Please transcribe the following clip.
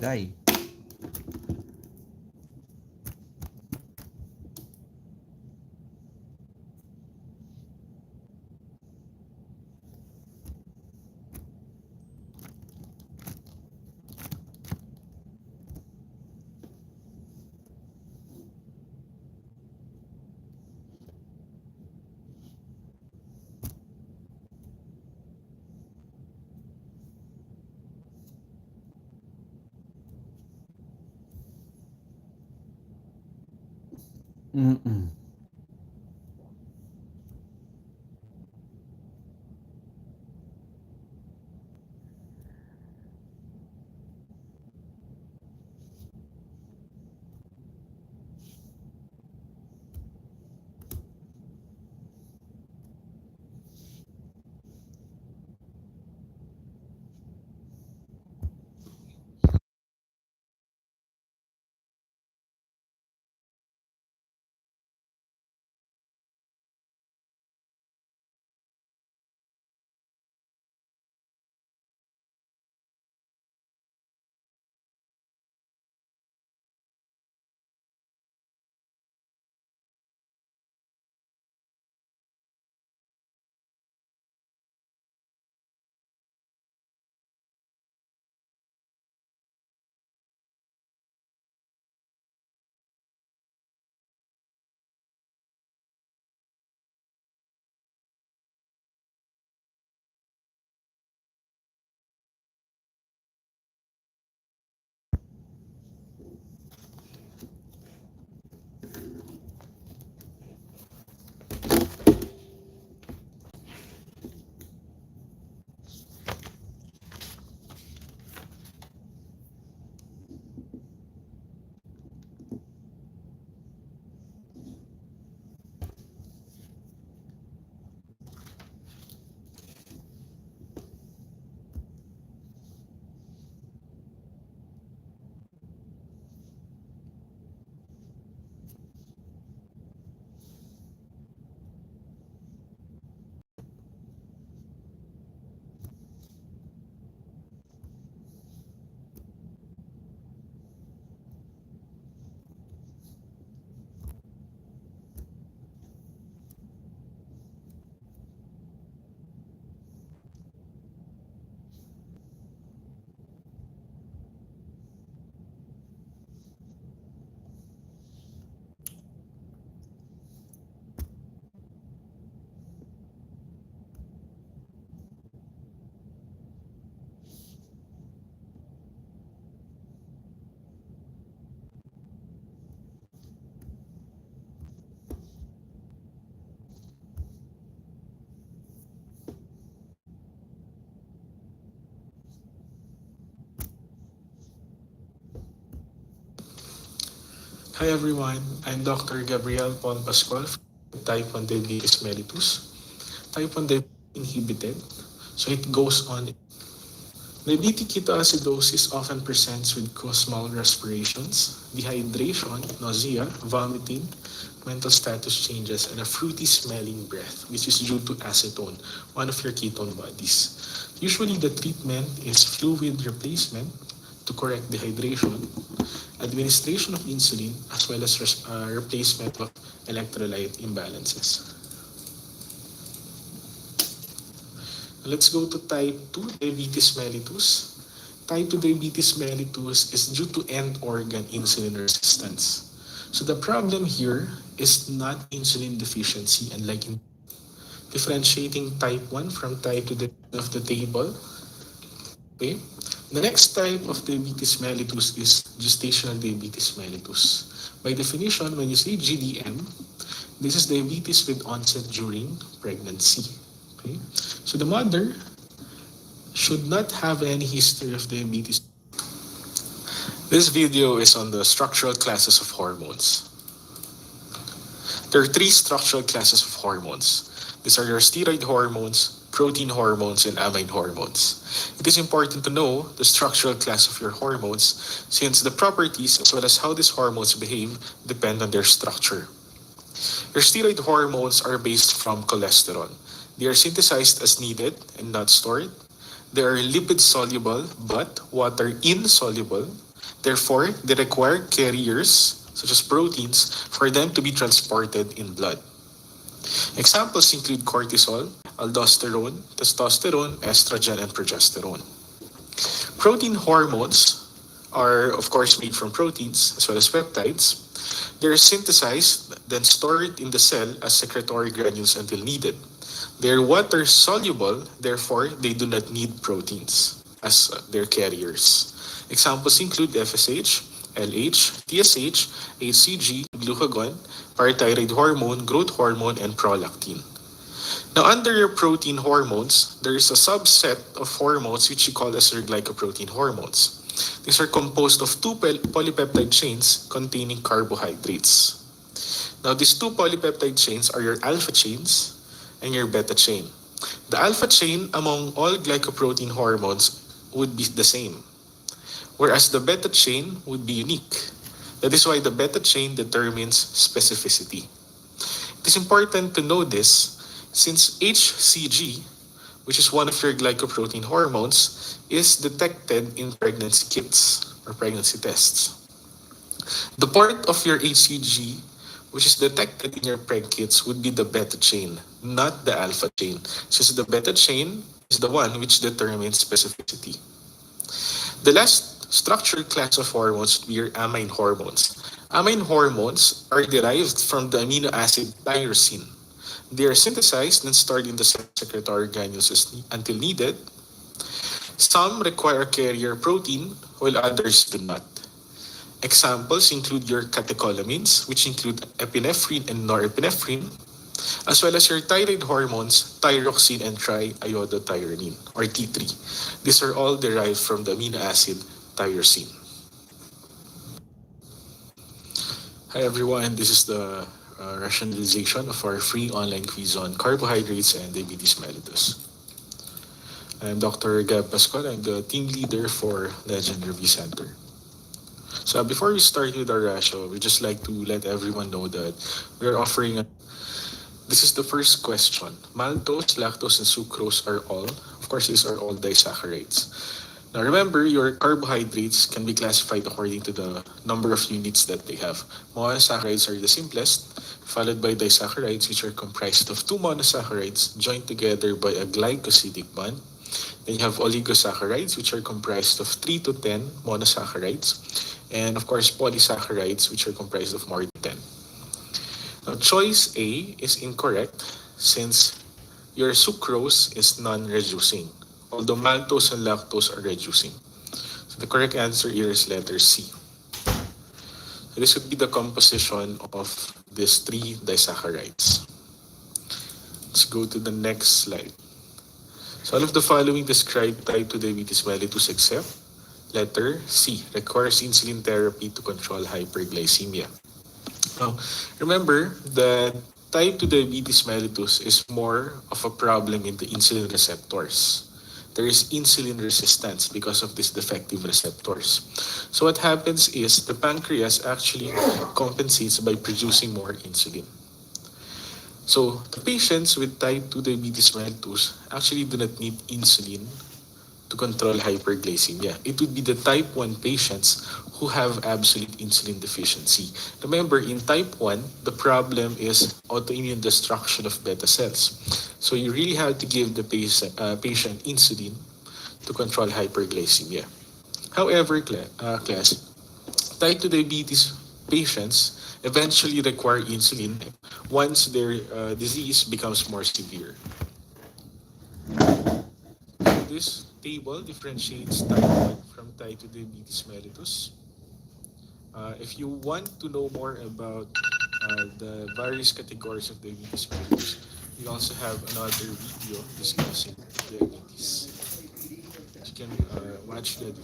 bagay. Mm-mm. Hi everyone, I'm Dr. Gabriel Paul Pascual from type 1 diabetes mellitus. Type 1 diabetes inhibited, so it goes on. Diabetic ketoacidosis often presents with cosmal respirations, dehydration, nausea, vomiting, mental status changes, and a fruity smelling breath, which is due to acetone, one of your ketone bodies. Usually the treatment is fluid replacement to correct dehydration, administration of insulin, as well as replacement of electrolyte imbalances. Let's go to type 2 diabetes mellitus. Type 2 diabetes mellitus is due to end organ insulin resistance. So the problem here is not insulin deficiency, unlike in differentiating type 1 from type 2 of the table. Okay. The next type of diabetes mellitus is gestational diabetes mellitus. By definition, when you say GDM, this is diabetes with onset during pregnancy. Okay. So the mother should not have any history of diabetes. This video is on the structural classes of hormones. There are three structural classes of hormones. These are your steroid hormones, protein hormones, and amide hormones. It is important to know the structural class of your hormones since the properties as well as how these hormones behave depend on their structure. Your steroid hormones are based from cholesterol. They are synthesized as needed and not stored. They are lipid soluble but water insoluble. Therefore, they require carriers, such as proteins, for them to be transported in blood. Examples include cortisol, aldosterone, testosterone, estrogen, and progesterone. Protein hormones are, of course, made from proteins as well as peptides. They are synthesized, then stored in the cell as secretory granules until needed. They are water soluble, therefore, they do not need proteins as their carriers. Examples include FSH, LH, TSH, HCG, glucagon, parathyroid hormone, growth hormone, and prolactin. Now, under your protein hormones, there is a subset of hormones which you call as your glycoprotein hormones. These are composed of two polypeptide chains containing carbohydrates. Now, these two polypeptide chains are your alpha chains and your beta chain. The alpha chain among all glycoprotein hormones would be the same, whereas the beta chain would be unique. That is why the beta chain determines specificity. It is important to know this since HCG, which is one of your glycoprotein hormones, is detected in pregnancy kits or pregnancy tests. The part of your HCG which is detected in your preg kits would be the beta chain, not the alpha chain, since the beta chain is the one which determines specificity. The last structured class of hormones would be your amine hormones. Amine hormones are derived from the amino acid tyrosine. They are synthesized and stored in the secretory granules until needed. Some require a carrier protein, while others do not. Examples include your catecholamines, which include epinephrine and norepinephrine, as well as your thyroid hormones, thyroxine and triiodothyronine, or T3. These are all derived from the amino acid tyrosine. Hi everyone, this is the rationalization of our free online quiz on carbohydrates and diabetes mellitus. I'm Dr. Gab Pascual. I'm the team leader for Legend Review Center. So before we start with our ratio, we just like to let everyone know that we're offering this is the first question. Maltose, lactose, and sucrose are all, of course, these are all disaccharides. Now remember, your carbohydrates can be classified according to the number of units that they have. Monosaccharides are the simplest, followed by disaccharides, which are comprised of two monosaccharides joined together by a glycosidic bond. Then you have oligosaccharides, which are comprised of 3 to 10 monosaccharides. And of course, polysaccharides, which are comprised of more than 10. Now, choice A is incorrect since your sucrose is non-reducing, although maltose and lactose are reducing. So the correct answer here is letter C. So this would be the composition of these three disaccharides. Let's go to the next slide. So all of the following describe type 2 diabetes mellitus except letter C, requires insulin therapy to control hyperglycemia. Now, remember that type 2 diabetes mellitus is more of a problem in the insulin receptors. There is insulin resistance because of these defective receptors. So what happens is the pancreas actually compensates by producing more insulin. So the patients with type 2 diabetes mellitus actually do not need insulin to control hyperglycemia. It would be the type 1 patients who have absolute insulin deficiency. Remember, in type 1, the problem is autoimmune destruction of beta cells. So you really have to give the patient insulin to control hyperglycemia. However, class, type 2 diabetes patients eventually require insulin once their disease becomes more severe. This table differentiates type 1 from type 2 diabetes mellitus. If you want to know more about the various categories of diabetes mellitus, we also have another video discussing diabetes. You can watch that